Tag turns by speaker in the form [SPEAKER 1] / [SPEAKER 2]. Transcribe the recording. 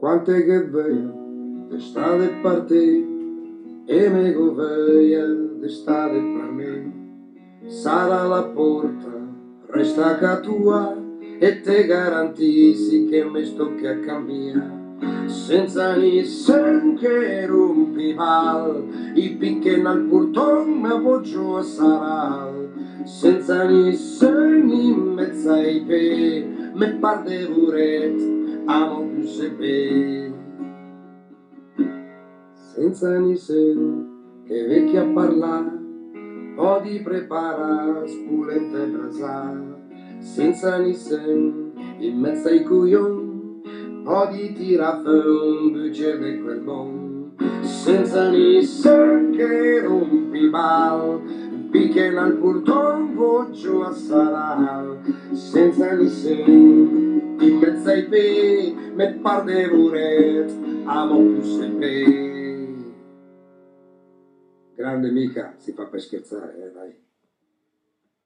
[SPEAKER 1] quante che veia d'estate per te e me veia d'estate per me. Sarà la porta, resta che tua e te garantissi che mi sto che cambiare. Senza nissen che rompi val, i picche nel portone mi voglio a saral. Senza nissen in mezzo ai pe, me parte vuret, amo più se pe. Senza nissen che vecchia a parlare, ho di preparare spulente brasà. Senza nissen in mezzo ai coglioni, ho di tirare un budget di quel bon. Senza nissen che rompi bal, picche nel portone voglio a saral. Senza nissen in mezzo ai pe, me par de vuret, amo più sempre. Grande mica, si fa per scherzare, dai.